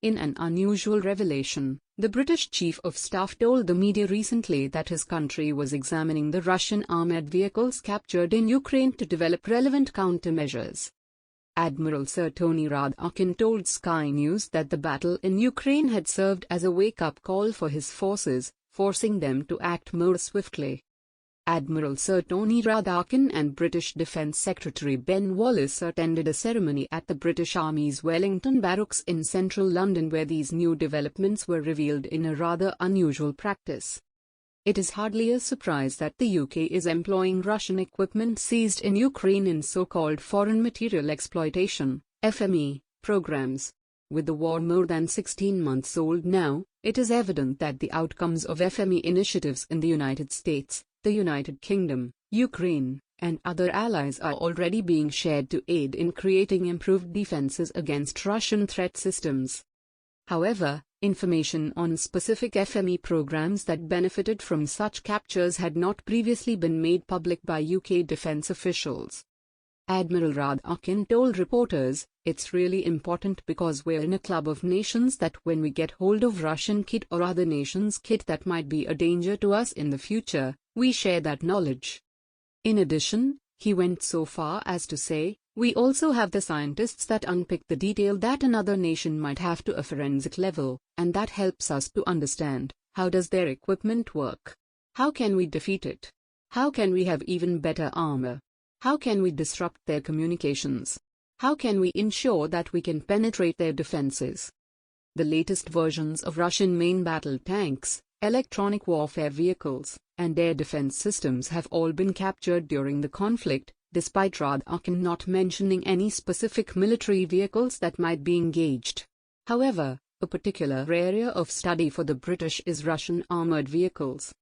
In an unusual revelation, the British Chief of Staff told the media recently that his country was examining the Russian armored vehicles captured in Ukraine to develop relevant countermeasures. Admiral Sir Tony Radakin told Sky News that the battle in Ukraine had served as a wake-up call for his forces, forcing them to act more swiftly. Admiral Sir Tony Radakin and British Defence Secretary Ben Wallace attended a ceremony at the British Army's Wellington Barracks in central London where these new developments were revealed in a rather unusual practice. It is hardly a surprise that the UK is employing Russian equipment seized in Ukraine in so-called foreign material exploitation (FME) programs. With the war more than 16 months old now, it is evident that the outcomes of FME initiatives in the United States, the United Kingdom, Ukraine, and other allies are already being shared to aid in creating improved defenses against Russian threat systems. However, information on specific FME programs that benefited from such captures had not previously been made public by UK defense officials. Admiral Radakin told reporters, "It's really important because we're in a club of nations that when we get hold of Russian kit or other nations' kit that might be a danger to us in the future, we share that knowledge." In addition, he went so far as to say, "We also have the scientists that unpick the detail that another nation might have to a forensic level, and that helps us to understand, how does their equipment work? How can we defeat it? How can we have even better armor? How can we disrupt their communications? How can we ensure that we can penetrate their defenses?" The latest versions of Russian main battle tanks, electronic warfare vehicles, and air defense systems have all been captured during the conflict, despite Radakin not mentioning any specific military vehicles that might be engaged. However, a particular area of study for the British is Russian armored vehicles.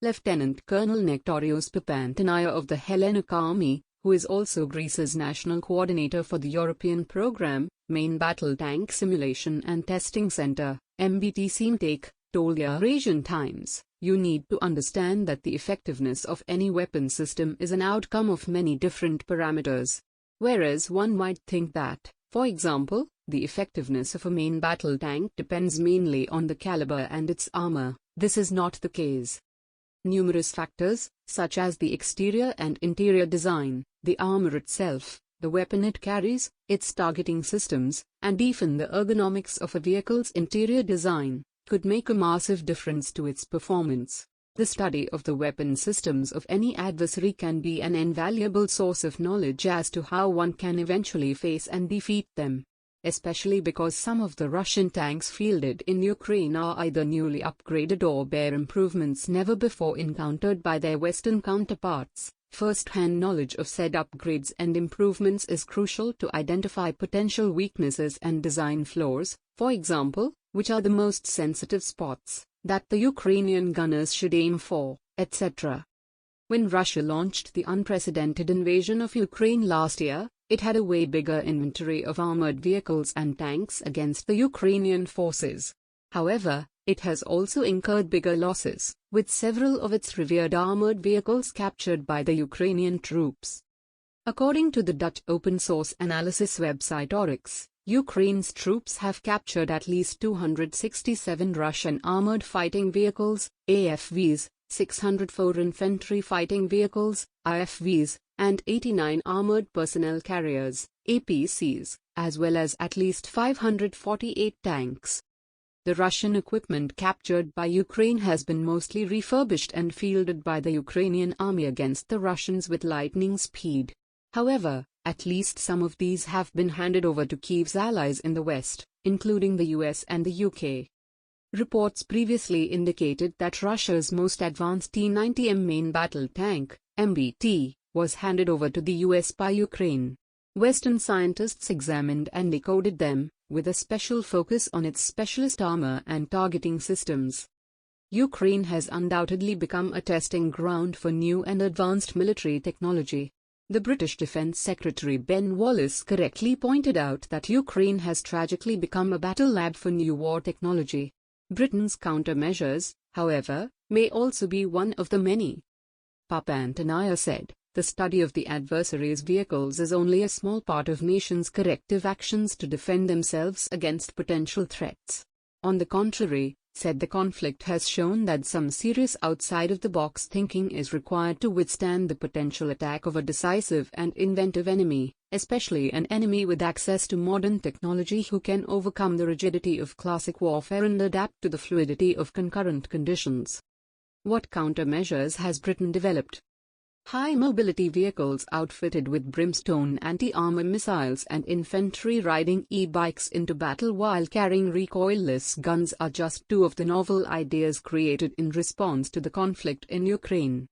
Lieutenant Colonel Nektorios Papantanaya of the Hellenic Army, who is also Greece's national coordinator for the European program, Main Battle Tank Simulation and Testing Center, MBT-SEAMTAC, told Eurasian Times, "You need to understand that the effectiveness of any weapon system is an outcome of many different parameters. Whereas one might think that, for example, the effectiveness of a main battle tank depends mainly on the caliber and its armor, this is not the case. Numerous factors, such as the exterior and interior design, the armor itself, the weapon it carries, its targeting systems, and even the ergonomics of a vehicle's interior design, could make a massive difference to its performance. The study of the weapon systems of any adversary can be an invaluable source of knowledge as to how one can eventually face and defeat them. Especially because some of the Russian tanks fielded in Ukraine are either newly upgraded or bear improvements never before encountered by their Western counterparts. First-hand knowledge of said upgrades and improvements is crucial to identify potential weaknesses and design flaws, for example, which are the most sensitive spots that the Ukrainian gunners should aim for, etc. When Russia launched the unprecedented invasion of Ukraine last year, it had a way bigger inventory of armored vehicles and tanks against the Ukrainian forces. However, it has also incurred bigger losses, with several of its revered armored vehicles captured by the Ukrainian troops. According to the Dutch open-source analysis website Oryx, Ukraine's troops have captured at least 267 Russian armored fighting vehicles, AFVs, 604 infantry fighting vehicles, IFVs, and 89 armored personnel carriers, APCs, as well as at least 548 tanks. The Russian equipment captured by Ukraine has been mostly refurbished and fielded by the Ukrainian army against the Russians with lightning speed. However, at least some of these have been handed over to Kyiv's allies in the West, including the US and the UK. Reports previously indicated that Russia's most advanced T-90M main battle tank, MBT, was handed over to the US by Ukraine. Western scientists examined and decoded them, with a special focus on its specialist armor and targeting systems. Ukraine has undoubtedly become a testing ground for new and advanced military technology. The British Defence Secretary Ben Wallace correctly pointed out that Ukraine has tragically become a battle lab for new war technology. Britain's countermeasures, however, may also be one of the many. Papantanaya said, The study of the adversary's vehicles is only a small part of nations' corrective actions to defend themselves against potential threats. On the contrary, said the conflict has shown that some serious outside-of-the-box thinking is required to withstand the potential attack of a decisive and inventive enemy, especially an enemy with access to modern technology who can overcome the rigidity of classic warfare and adapt to the fluidity of concurrent conditions. What countermeasures has Britain developed? High-mobility vehicles outfitted with brimstone anti-armor missiles and infantry riding e-bikes into battle while carrying recoilless guns are just two of the novel ideas created in response to the conflict in Ukraine.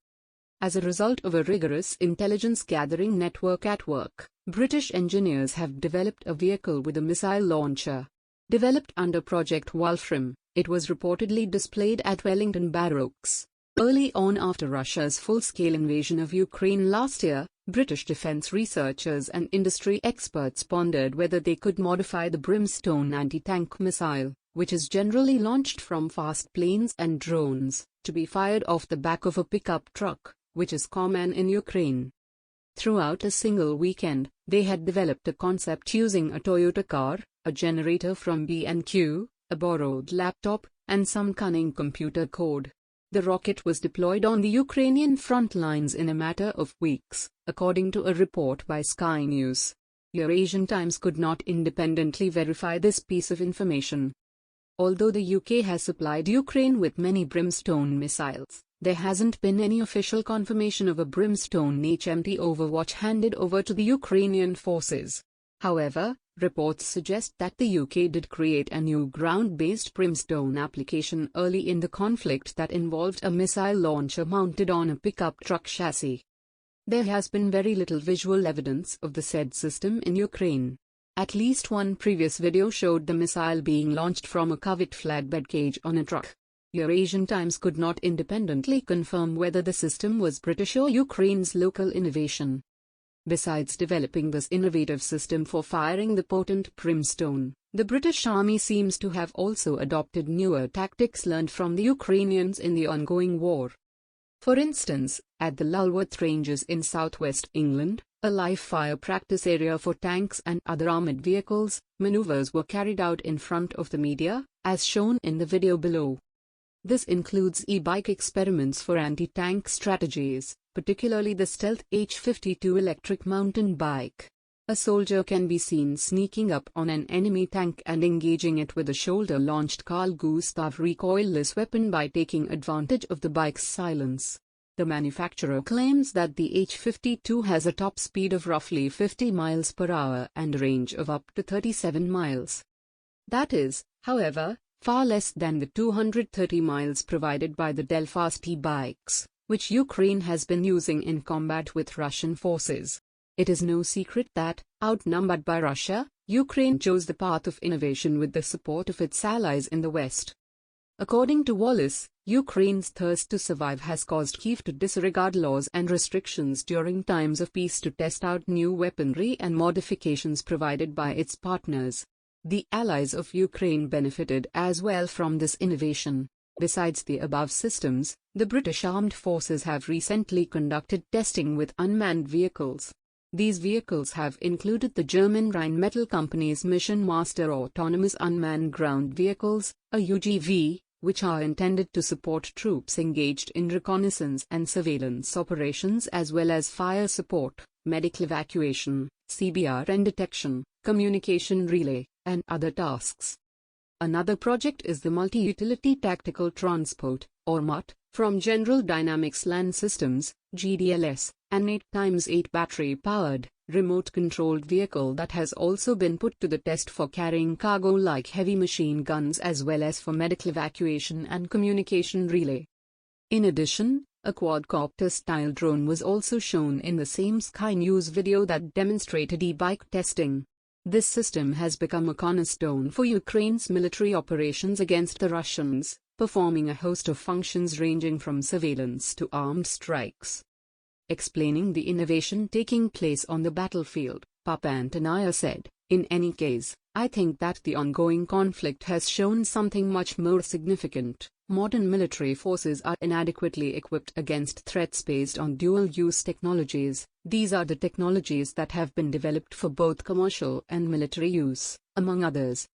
As a result of a rigorous intelligence-gathering network at work, British engineers have developed a vehicle with a missile launcher. Developed under Project Wolfram, it was reportedly displayed at Wellington Barracks. Early on after Russia's full-scale invasion of Ukraine last year, British defense researchers and industry experts pondered whether they could modify the brimstone anti-tank missile, which is generally launched from fast planes and drones, to be fired off the back of a pickup truck, which is common in Ukraine. Throughout a single weekend, they had developed a concept using a Toyota car, a generator from B&Q, a borrowed laptop, and some cunning computer code. The rocket was deployed on the Ukrainian front lines in a matter of weeks, according to a report by Sky News. Eurasian Times could not independently verify this piece of information. Although the UK has supplied Ukraine with many brimstone missiles, there hasn't been any official confirmation of a brimstone HMT Overwatch handed over to the Ukrainian forces. However, reports suggest that the UK did create a new ground-based brimstone application early in the conflict that involved a missile launcher mounted on a pickup truck chassis. There has been very little visual evidence of the said system in Ukraine. At least one previous video showed the missile being launched from a covered flatbed cage on a truck. Eurasian Times could not independently confirm whether the system was British or Ukraine's local innovation. Besides developing this innovative system for firing the potent brimstone, the British Army seems to have also adopted newer tactics learned from the Ukrainians in the ongoing war. For instance, at the Lulworth Ranges in southwest England, a live-fire practice area for tanks and other armoured vehicles, manoeuvres were carried out in front of the media, as shown in the video below. This includes e-bike experiments for anti-tank strategies, particularly the stealth H-52 electric mountain bike. A soldier can be seen sneaking up on an enemy tank and engaging it with a shoulder-launched Carl-Gustav recoilless weapon by taking advantage of the bike's silence. The manufacturer claims that the H-52 has a top speed of roughly 50 miles per hour and a range of up to 37 miles. That is, however, far less than the 230 miles provided by the Delfast e-bikes, which Ukraine has been using in combat with Russian forces. It is no secret that, outnumbered by Russia, Ukraine chose the path of innovation with the support of its allies in the West. According to Wallace, Ukraine's thirst to survive has caused Kyiv to disregard laws and restrictions during times of peace to test out new weaponry and modifications provided by its partners. The allies of Ukraine benefited as well from this innovation. Besides the above systems, the British Armed Forces have recently conducted testing with unmanned vehicles. These vehicles have included the German Rheinmetall Company's Mission Master Autonomous Unmanned Ground Vehicles, a UGV, which are intended to support troops engaged in reconnaissance and surveillance operations as well as fire support, medical evacuation, CBRN detection, communication relay, and other tasks. Another project is the Multi-Utility Tactical Transport, or MUT, from General Dynamics Land Systems, GDLS, an 8x8 battery-powered, remote-controlled vehicle that has also been put to the test for carrying cargo like heavy machine guns as well as for medical evacuation and communication relay. In addition, a quadcopter-style drone was also shown in the same Sky News video that demonstrated e-bike testing. This system has become a cornerstone for Ukraine's military operations against the Russians, performing a host of functions ranging from surveillance to armed strikes. Explaining the innovation taking place on the battlefield, Papantanaya said, In any case, I think that the ongoing conflict has shown something much more significant. Modern military forces are inadequately equipped against threats based on dual-use technologies. These are the technologies that have been developed for both commercial and military use, among others.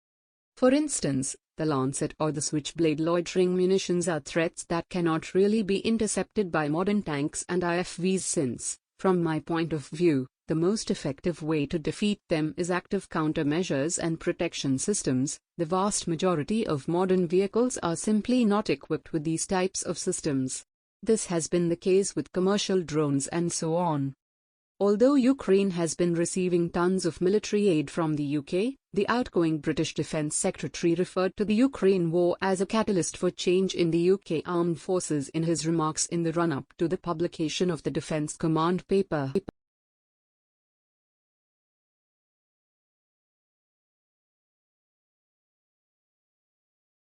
For instance, the lancet or the switchblade loitering munitions are threats that cannot really be intercepted by modern tanks and IFVs since, from my point of view, the most effective way to defeat them is active countermeasures and protection systems. The vast majority of modern vehicles are simply not equipped with these types of systems. This has been the case with commercial drones and so on. Although Ukraine has been receiving tons of military aid from the UK, the outgoing British Defence Secretary referred to the Ukraine war as a catalyst for change in the UK Armed Forces in his remarks in the run-up to the publication of the Defence Command paper.